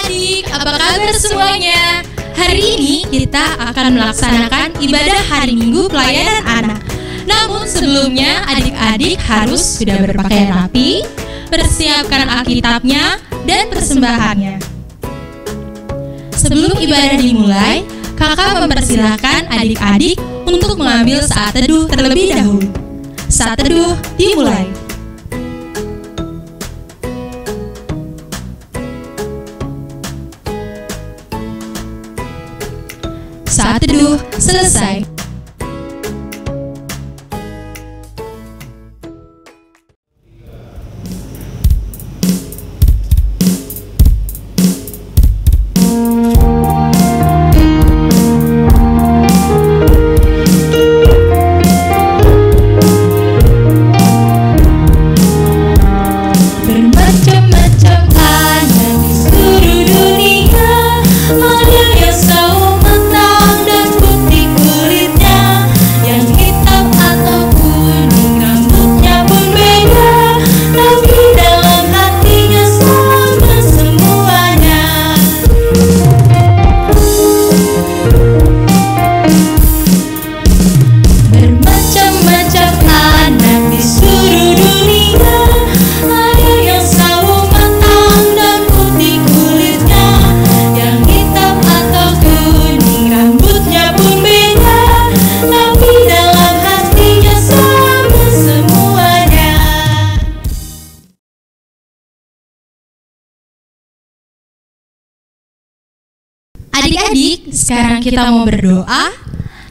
Adik-adik, apa kabar semuanya? Hari ini kita akan melaksanakan ibadah hari Minggu pelayanan anak. Namun sebelumnya adik-adik harus sudah berpakaian rapi, persiapkan Alkitabnya dan persembahannya. Sebelum ibadah dimulai, kakak mempersilahkan adik-adik untuk mengambil saat teduh terlebih dahulu. Saat teduh dimulai. Saat teduh selesai. Adik-adik, sekarang kita mau berdoa.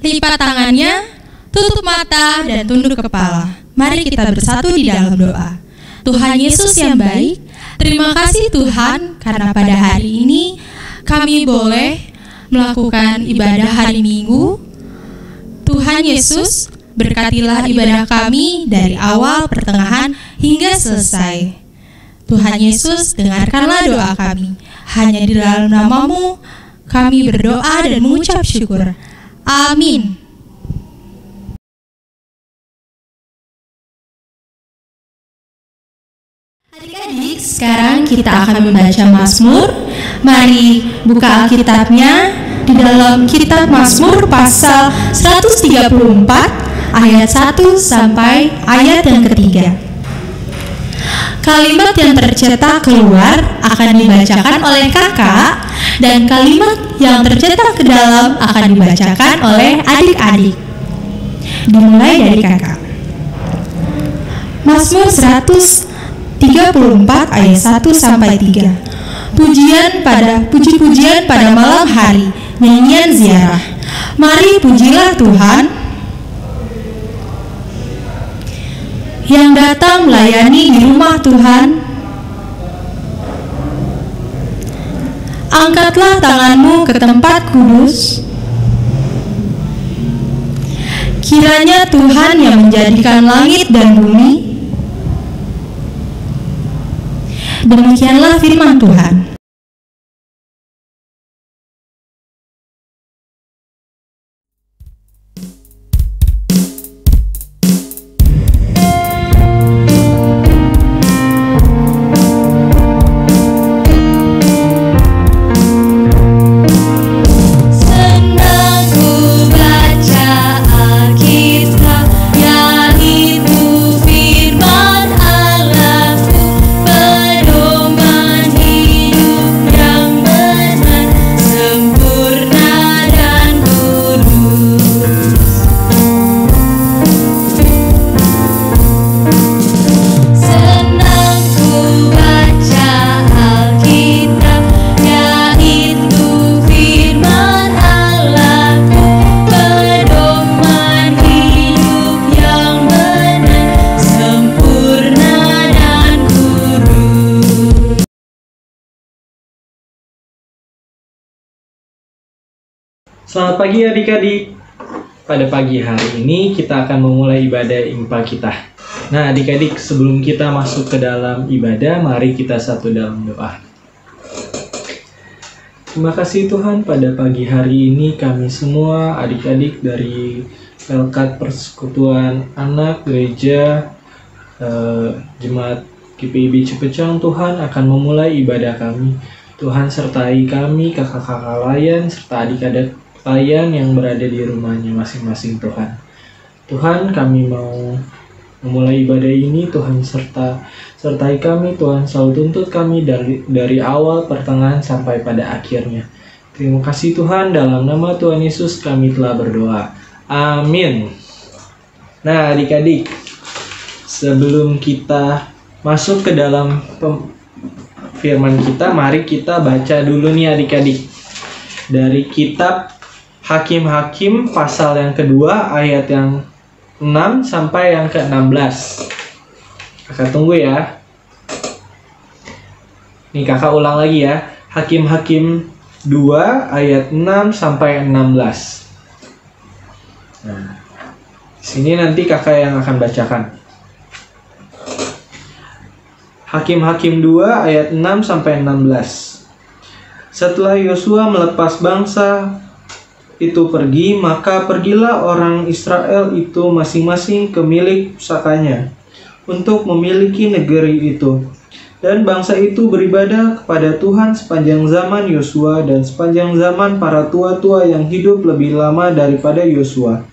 Lipat tangannya, tutup mata, dan tunduk kepala. Mari kita bersatu di dalam doa. Tuhan Yesus yang baik, terima kasih Tuhan karena pada hari ini kami boleh melakukan ibadah hari Minggu. Tuhan Yesus, berkatilah ibadah kami dari awal, pertengahan, hingga selesai. Tuhan Yesus, dengarkanlah doa kami. Hanya di dalam nama-Mu kami berdoa dan mengucap syukur. Amin. Adik-adik, sekarang kita akan membaca Mazmur. Mari buka Alkitabnya di dalam kitab Mazmur pasal 134 ayat 1 sampai ayat yang ketiga. Kalimat yang tercetak keluar akan dibacakan oleh kakak, dan kalimat yang tercetak ke dalam akan dibacakan oleh adik-adik. Dimulai dari kakak. Mazmur 134 ayat 1 sampai 3. Puji-pujian pada malam hari, nyanyian ziarah. Mari pujilah Tuhan yang datang melayani di rumah Tuhan. Angkatlah tanganmu ke tempat kudus. Kiranya Tuhan yang menjadikan langit dan bumi. Demikianlah firman Tuhan. Selamat pagi adik-adik. Pada pagi hari ini kita akan memulai ibadah impa kita. Nah adik-adik, sebelum kita masuk ke dalam ibadah, mari kita satu dalam doa. Terima kasih Tuhan, pada pagi hari ini kami semua adik-adik dari Pelkat Persekutuan Anak Gereja Jemaat GPIB Cepecang Tuhan akan memulai ibadah kami. Tuhan sertai kami, kakak-kakak layan, serta adik-adik layan yang berada di rumahnya masing-masing Tuhan. Tuhan, kami mau memulai ibadah ini, Tuhan sertai kami, Tuhan selalu tuntut kami dari awal, pertengahan, sampai pada akhirnya. Terima kasih Tuhan, dalam nama Tuhan Yesus kami telah berdoa. Amin. Nah adik-adik, sebelum kita masuk ke dalam firman kita, mari kita baca dulu nih adik-adik. Dari kitab Hakim-Hakim pasal yang kedua ayat yang 6 sampai yang ke-16. Kakak tunggu ya. Nih kakak ulang lagi ya. Hakim-Hakim 2 ayat 6 sampai 16. Nah, sini nanti kakak yang akan bacakan. Hakim-Hakim 2 ayat 6 sampai 16. Setelah Yosua melepas bangsa itu pergi, maka pergilah orang Israel itu masing-masing ke milik pusakanya untuk memiliki negeri itu. Dan bangsa itu beribadah kepada Tuhan sepanjang zaman Yosua dan sepanjang zaman para tua-tua yang hidup lebih lama daripada Yosua,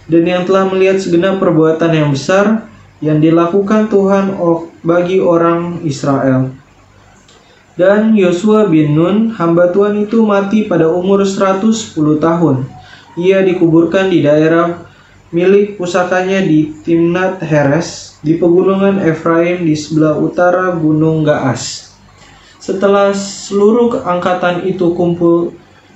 dan yang telah melihat segenap perbuatan yang besar yang dilakukan Tuhan bagi orang Israel. Dan Yosua bin Nun, hamba Tuhan itu mati pada umur 110 tahun. Ia dikuburkan di daerah milik pusakanya di Timnat Heres, di pegunungan Efraim di sebelah utara Gunung Gaas. Setelah seluruh angkatan itu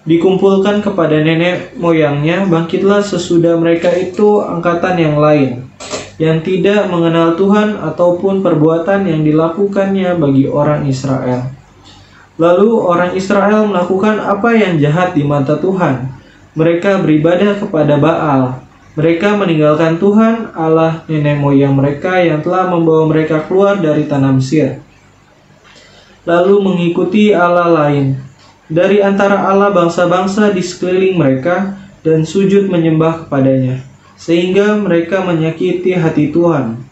dikumpulkan kepada nenek moyangnya, bangkitlah sesudah mereka itu angkatan yang lain, yang tidak mengenal Tuhan ataupun perbuatan yang dilakukannya bagi orang Israel. Lalu orang Israel melakukan apa yang jahat di mata Tuhan. Mereka beribadah kepada Baal. Mereka meninggalkan Tuhan Allah nenek moyang mereka yang telah membawa mereka keluar dari tanah Mesir, lalu mengikuti Allah lain dari antara Allah bangsa-bangsa di sekeliling mereka dan sujud menyembah kepadanya, sehingga mereka menyakiti hati Tuhan.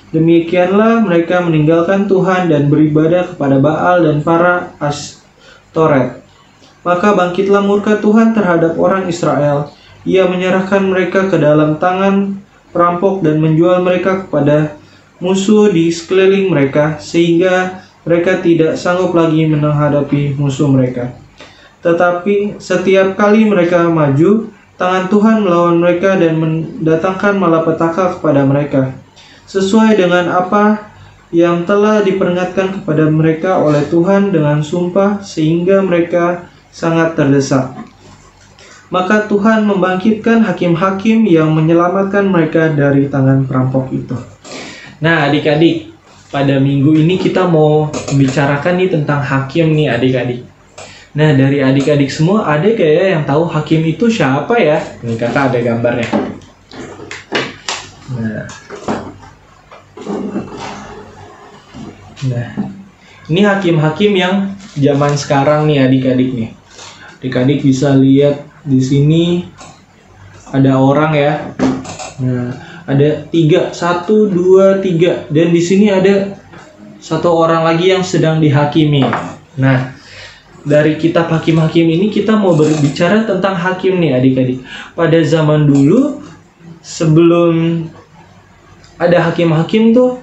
Demikianlah mereka meninggalkan Tuhan dan beribadah kepada Baal dan para Astoret. Maka bangkitlah murka Tuhan terhadap orang Israel. Ia menyerahkan mereka ke dalam tangan perampok dan menjual mereka kepada musuh di sekeliling mereka, sehingga mereka tidak sanggup lagi menghadapi musuh mereka. Tetapi setiap kali mereka maju, tangan Tuhan melawan mereka dan mendatangkan malapetaka kepada mereka, sesuai dengan apa yang telah diperingatkan kepada mereka oleh Tuhan dengan sumpah, sehingga mereka sangat terdesak. Maka Tuhan membangkitkan hakim-hakim yang menyelamatkan mereka dari tangan perampok itu. Nah adik-adik, pada minggu ini kita mau membicarakan nih tentang hakim nih adik-adik. Nah dari adik-adik semua, ada kayak yang tahu hakim itu siapa ya? Nih kakak ada gambarnya. Nah, ini hakim-hakim yang zaman sekarang nih adik-adik nih. Adik-adik bisa lihat di sini ada orang ya. Nah, ada 3, 1, 2, 3, dan di sini ada satu orang lagi yang sedang dihakimi. Nah, dari kitab hakim-hakim ini kita mau berbicara tentang hakim nih adik-adik. Pada zaman dulu, sebelum ada hakim-hakim tuh,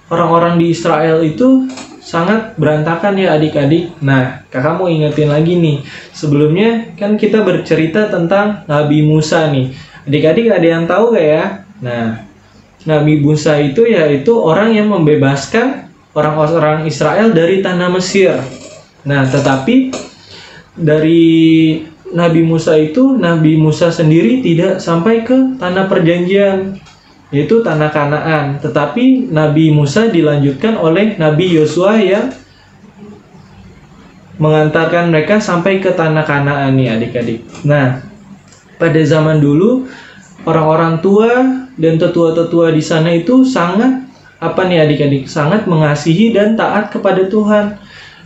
orang-orang di Israel itu sangat berantakan ya adik-adik. Nah, kakak mau ingetin lagi nih. Sebelumnya kan kita bercerita tentang Nabi Musa nih. Adik-adik ada yang tahu gak ya? Nah, Nabi Musa itu yaitu orang yang membebaskan orang-orang Israel dari tanah Mesir. Nah, tetapi dari Nabi Musa itu, Nabi Musa sendiri tidak sampai ke tanah perjanjian, yaitu tanah Kanaan. Tetapi Nabi Musa dilanjutkan oleh Nabi Yosua yang mengantarkan mereka sampai ke tanah Kanaan nih adik-adik. Nah, pada zaman dulu orang-orang tua dan tetua-tetua di sana itu sangat sangat mengasihi dan taat kepada Tuhan.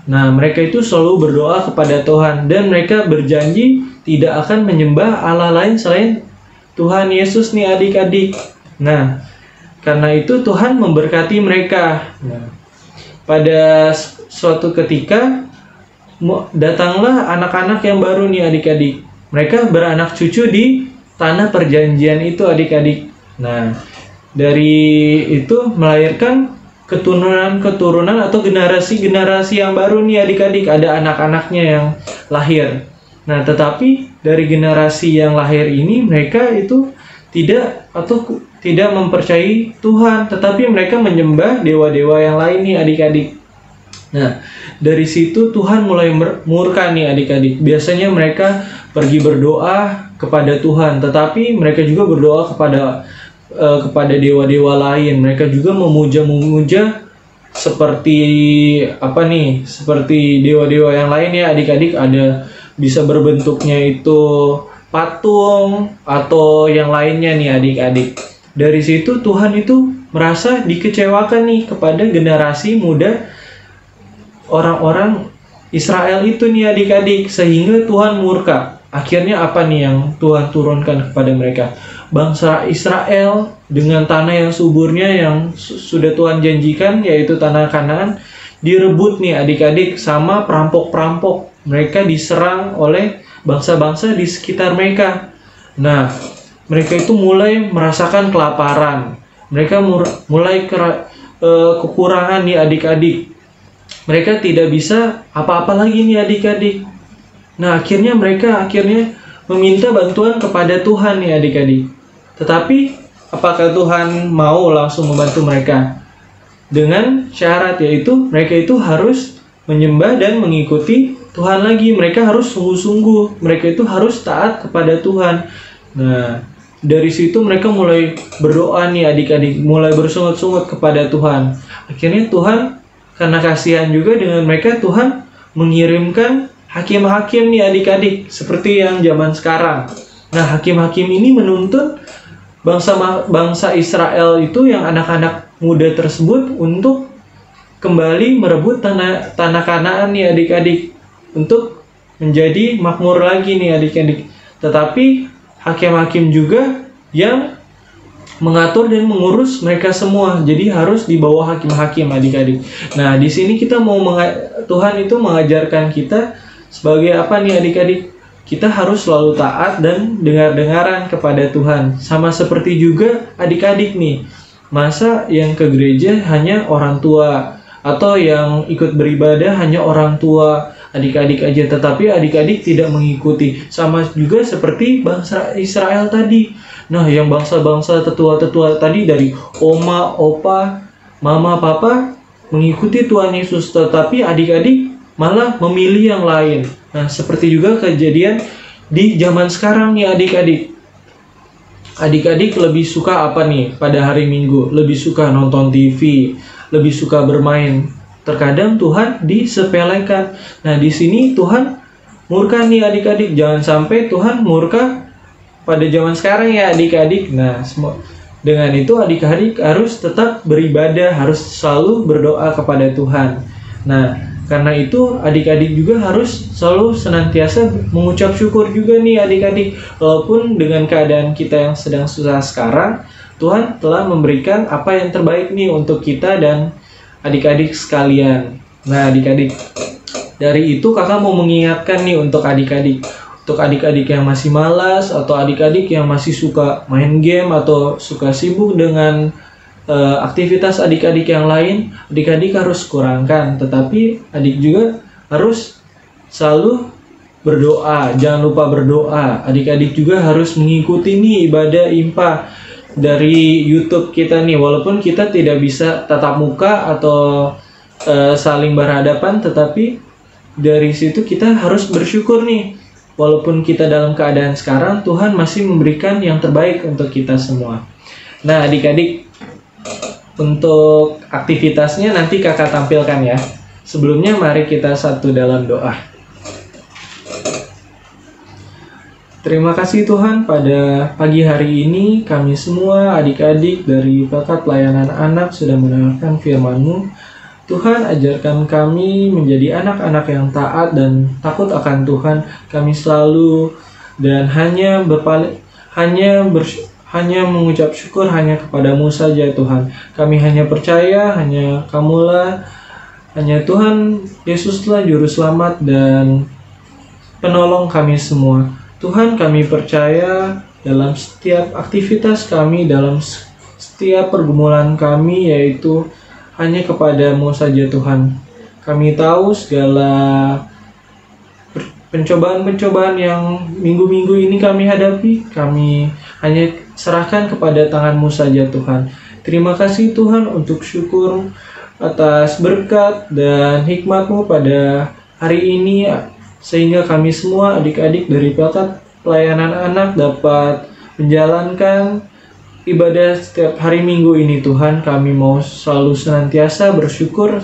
Nah, mereka itu selalu berdoa kepada Tuhan dan mereka berjanji tidak akan menyembah Allah lain selain Tuhan Yesus nih adik-adik. Nah, karena itu Tuhan memberkati mereka. Nah, pada suatu ketika datanglah anak-anak yang baru nih adik-adik. Mereka beranak cucu di tanah perjanjian itu adik-adik. Nah, dari itu melahirkan keturunan-keturunan atau generasi-generasi yang baru nih adik-adik. Ada anak-anaknya yang lahir. Nah, tetapi dari generasi yang lahir ini mereka itu tidak mempercayai Tuhan, tetapi mereka menyembah dewa-dewa yang lain nih adik-adik. Nah, dari situ Tuhan mulai murka nih adik-adik. Biasanya mereka pergi berdoa kepada Tuhan, tetapi mereka juga berdoa kepada dewa-dewa lain. Mereka juga memuja-memuja seperti seperti dewa-dewa yang lain ya adik-adik. Ada bisa berbentuknya itu patung atau yang lainnya nih adik-adik. Dari situ Tuhan itu merasa dikecewakan nih kepada generasi muda orang-orang Israel itu nih adik-adik, sehingga Tuhan murka. Akhirnya apa nih yang Tuhan turunkan kepada mereka? Bangsa Israel dengan tanah yang suburnya yang sudah Tuhan janjikan, yaitu tanah Kanaan, direbut nih adik-adik sama perampok-perampok. Mereka diserang oleh bangsa-bangsa di sekitar mereka. Nah, mereka itu mulai merasakan kelaparan. Mereka mulai kekurangan nih adik-adik. Mereka tidak bisa apa-apa lagi nih adik-adik. Nah, mereka meminta bantuan kepada Tuhan nih adik-adik. Tetapi apakah Tuhan mau langsung membantu mereka? Dengan syarat, yaitu mereka itu harus menyembah dan mengikuti Tuhan lagi. Mereka harus sungguh-sungguh. Mereka itu harus taat kepada Tuhan. Nah, dari situ mereka mulai berdoa nih adik-adik, mulai bersungut-sungut kepada Tuhan. Akhirnya Tuhan, karena kasihan juga dengan mereka, Tuhan mengirimkan hakim-hakim nih adik-adik, seperti yang zaman sekarang. Nah, hakim-hakim ini menuntut bangsa Israel itu, yang anak-anak muda tersebut, untuk kembali merebut tanah Kanaan nih adik-adik, untuk menjadi makmur lagi nih adik-adik. Tetapi hakim-hakim juga yang mengatur dan mengurus mereka semua. Jadi harus di bawah hakim-hakim adik-adik. Nah, di sini kita Tuhan itu mengajarkan kita sebagai apa nih adik-adik? Kita harus selalu taat dan dengar-dengaran kepada Tuhan. Sama seperti juga adik-adik nih. Masa yang ke gereja hanya orang tua, atau yang ikut beribadah hanya orang tua adik-adik aja, tetapi adik-adik tidak mengikuti. Sama juga seperti bangsa Israel tadi. Nah, yang bangsa-bangsa tetua-tetua tadi, dari oma, opa, mama, papa, mengikuti Tuhan Yesus, tetapi adik-adik malah memilih yang lain. Nah, seperti juga kejadian di zaman sekarang nih adik-adik. Adik-adik lebih suka apa nih pada hari Minggu? Lebih suka nonton TV, lebih suka bermain. Terkadang Tuhan disepelekan. Nah, di sini Tuhan murka nih adik-adik. Jangan sampai Tuhan murka pada zaman sekarang ya adik-adik. Nah, dengan itu adik-adik harus tetap beribadah, harus selalu berdoa kepada Tuhan. Nah, karena itu adik-adik juga harus selalu senantiasa mengucap syukur juga nih adik-adik. Walaupun dengan keadaan kita yang sedang susah sekarang, Tuhan telah memberikan apa yang terbaik nih untuk kita dan adik-adik sekalian. Nah adik-adik, dari itu kakak mau mengingatkan nih untuk adik-adik. Untuk adik-adik yang masih malas, atau adik-adik yang masih suka main game, atau suka sibuk dengan aktivitas adik-adik yang lain, adik-adik harus kurangkan. Tetapi adik juga harus selalu berdoa, jangan lupa berdoa. Adik-adik juga harus mengikuti nih ibadah IMPA dari YouTube kita nih. Walaupun kita tidak bisa tatap muka atau saling berhadapan, tetapi dari situ kita harus bersyukur nih. Walaupun kita dalam keadaan sekarang, Tuhan masih memberikan yang terbaik untuk kita semua. Nah adik-adik, untuk aktivitasnya nanti kakak tampilkan ya. Sebelumnya mari kita satu dalam doa. Terima kasih Tuhan, pada pagi hari ini kami semua adik-adik dari Bakat Pelayanan Anak sudah mendengarkan firman-Mu. Tuhan, ajarkan kami menjadi anak-anak yang taat dan takut akan Tuhan. Kami selalu dan hanya mengucap syukur hanya kepadamu saja Tuhan. Kami hanya percaya hanya Kamulah Hanya Tuhan Yesuslah Juru Selamat dan Penolong kami semua. Tuhan, kami percaya dalam setiap aktivitas kami, dalam setiap pergumulan kami, yaitu hanya kepadamu saja Tuhan. Kami tahu segala pencobaan-pencobaan yang minggu-minggu ini kami hadapi, kami hanya serahkan kepada tangan-Mu saja Tuhan. Terima kasih Tuhan, untuk syukur atas berkat dan hikmat-Mu pada hari ini, sehingga kami semua adik-adik dari Pelkat Pelayanan Anak dapat menjalankan ibadah setiap hari Minggu ini Tuhan. Kami mau selalu senantiasa bersyukur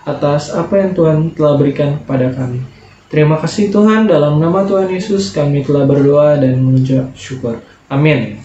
atas apa yang Tuhan telah berikan kepada kami. Terima kasih Tuhan, dalam nama Tuhan Yesus kami telah berdoa dan mengucap syukur. Amin.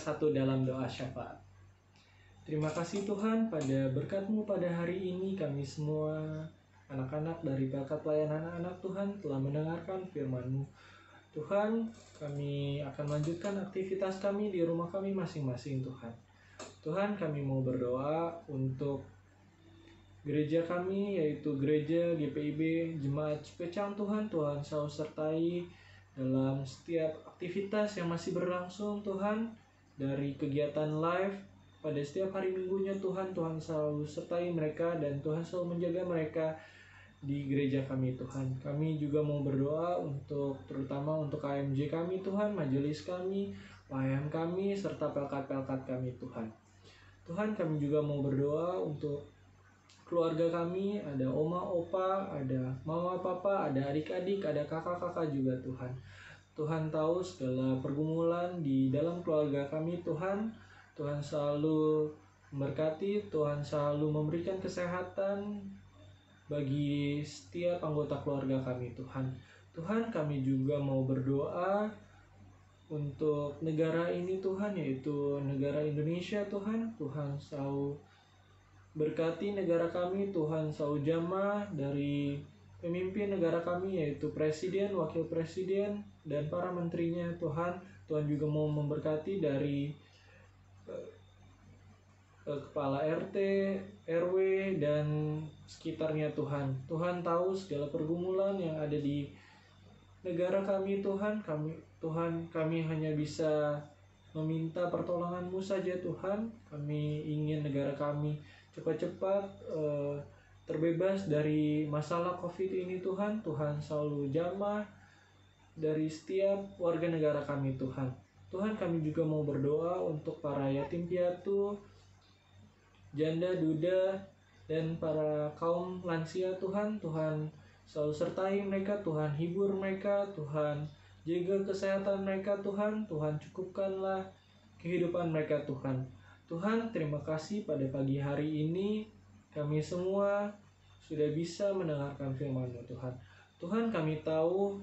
Satu dalam doa syafaat. Terima kasih Tuhan, pada berkat-Mu pada hari ini kami semua anak-anak dari Pelkat Pelayanan Anak Tuhan telah mendengarkan firman-Mu. Tuhan, kami akan lanjutkan aktivitas kami di rumah kami masing-masing Tuhan. Tuhan, kami mau berdoa untuk gereja kami, yaitu gereja GPIB Jemaat Cipecang Tuhan. Tuhan selalu sertai dalam setiap aktivitas yang masih berlangsung Tuhan. Dari kegiatan live pada setiap hari minggunya Tuhan selalu sertai mereka dan Tuhan selalu menjaga mereka di gereja kami Tuhan. Kami juga mau berdoa terutama untuk KMJ kami Tuhan, majelis kami, pelayan kami, serta pelkat-pelkat kami Tuhan. Tuhan, kami juga mau berdoa untuk keluarga kami, ada oma, opa, ada mama, papa, ada adik-adik, ada kakak-kakak juga Tuhan. Tuhan tahu segala pergumulan di dalam keluarga kami Tuhan. Tuhan selalu memberkati, Tuhan selalu memberikan kesehatan bagi setiap anggota keluarga kami Tuhan. Tuhan, kami juga mau berdoa untuk negara ini Tuhan, yaitu negara Indonesia Tuhan. Tuhan selalu berkati negara kami, Tuhan selalu jamah dari pemimpin negara kami, yaitu presiden, wakil presiden, dan para menterinya Tuhan. Tuhan juga mau memberkati dari kepala RT, RW, dan sekitarnya Tuhan. Tuhan tahu segala pergumulan yang ada di negara kami Tuhan. Kami hanya bisa meminta pertolongan-Mu saja Tuhan. Kami ingin negara kami cepat-cepat terbebas dari masalah COVID ini Tuhan. Tuhan selalu jamah dari setiap warga negara kami Tuhan. Tuhan, kami juga mau berdoa untuk para yatim piatu, janda, duda, dan para kaum lansia Tuhan. Tuhan selalu sertai mereka, Tuhan hibur mereka, Tuhan jaga kesehatan mereka Tuhan. Tuhan cukupkanlah kehidupan mereka Tuhan. Tuhan, terima kasih pada pagi hari ini kami semua sudah bisa mendengarkan firman-Mu Tuhan. Tuhan, kami tahu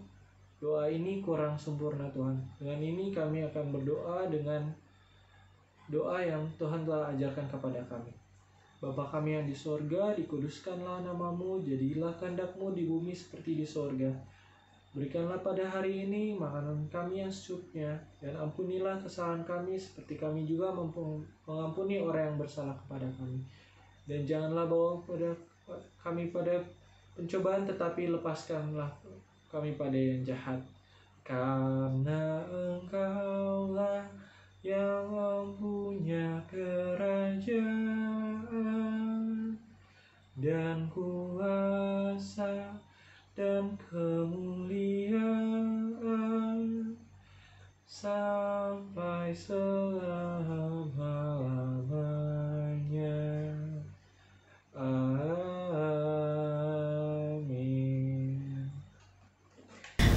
doa ini kurang sempurna Tuhan. Dengan ini kami akan berdoa dengan doa yang Tuhan telah ajarkan kepada kami. Bapa kami yang di sorga, dikuduskanlah namamu, jadilah kehendak-mu di bumi seperti di sorga. Berikanlah pada hari ini makanan kami yang secukupnya, dan ampunilah kesalahan kami seperti kami juga mengampuni orang yang bersalah kepada kami. Dan janganlah bawa kami pada pencobaan, tetapi lepaskanlah kami pada yang jahat. Karena Engkaulah yang mempunyai kerajaan dan kuasa dan kemuliaan sampai selama-lamanya. Amin.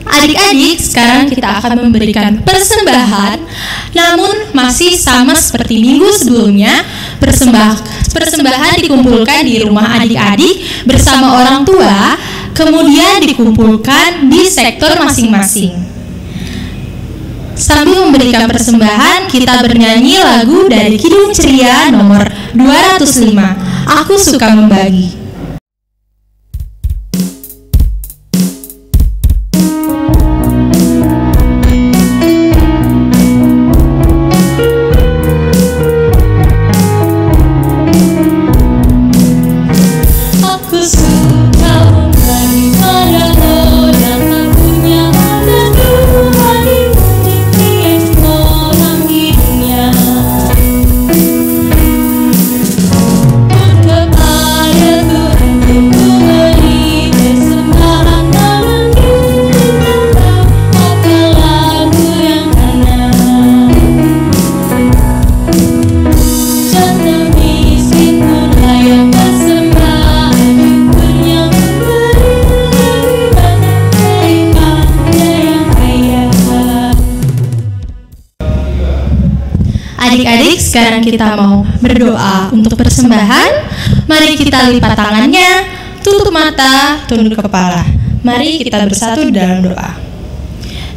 Adik-adik, sekarang kita akan memberikan persembahan, namun masih sama seperti minggu sebelumnya. Persembahan dikumpulkan di rumah adik-adik bersama orang tua, kemudian dikumpulkan di sektor masing-masing. Sambil memberikan persembahan, kita bernyanyi lagu dari Kidung Ceria nomor 205, Aku Suka Membagi. Adik-adik, sekarang kita mau berdoa untuk persembahan. Mari kita lipat tangannya, tutup mata, tunduk kepala. Mari kita bersatu dalam doa.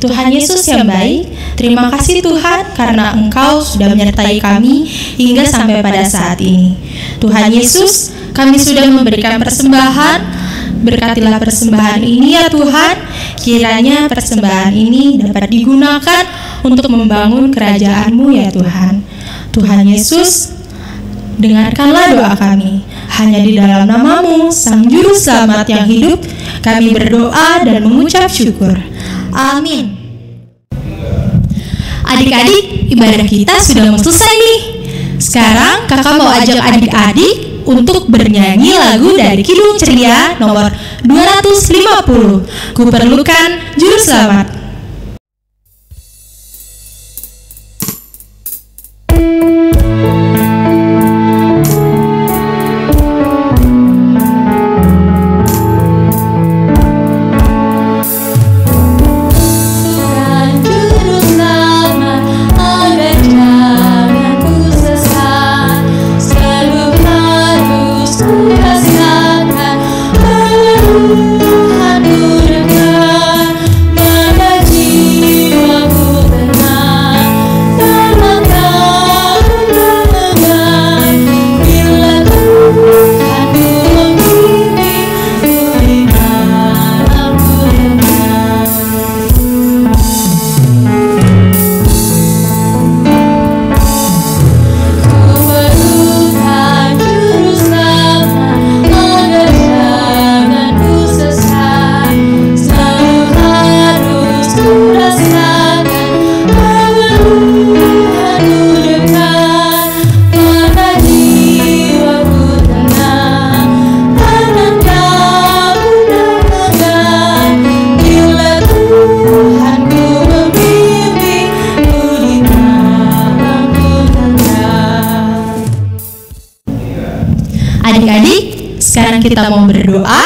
Tuhan Yesus yang baik, terima kasih Tuhan karena Engkau sudah menyertai kami hingga sampai pada saat ini. Tuhan Yesus, kami sudah memberikan persembahan. Berkatilah persembahan ini ya Tuhan. Kiranya persembahan ini dapat digunakan untuk membangun kerajaan-Mu ya Tuhan. Tuhan Yesus, dengarkanlah doa kami. Hanya di dalam nama-Mu, Sang Juru Selamat yang hidup, kami berdoa dan mengucap syukur. Amin. Adik-adik, ibadah kita sudah mau selesai nih. Sekarang kakak mau ajak adik-adik untuk bernyanyi lagu dari Kidung Ceria nomor 250, Kuperlukan Juru Selamat. Adik-adik, sekarang kita mau berdoa.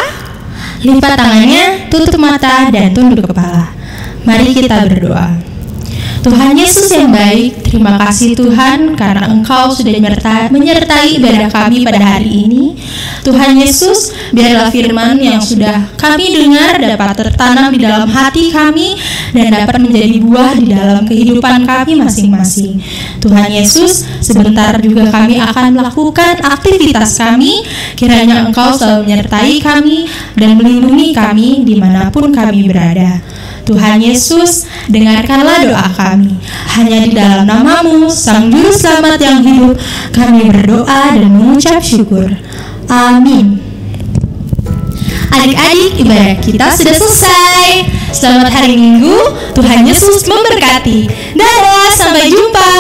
Lipat tangannya, tutup mata, dan tunduk kepala. Mari kita berdoa. Tuhan Yesus yang baik, terima kasih Tuhan karena Engkau sudah menyertai ibadah kami pada hari ini. Tuhan Yesus, biarlah firman yang sudah kami dengar dapat tertanam di dalam hati kami dan dapat menjadi buah di dalam kehidupan kami masing-masing. Tuhan Yesus, sebentar juga kami akan melakukan aktivitas kami. Kiranya Engkau selalu menyertai kami dan melindungi kami dimanapun kami berada. Tuhan Yesus, dengarkanlah doa kami. Hanya di dalam nama-Mu, Sang Juru Selamat yang hidup, kami berdoa dan mengucap syukur. Amin. Adik-adik, ibadah kita sudah selesai. Selamat hari Minggu, Tuhan Yesus memberkati. Dadah, sampai jumpa.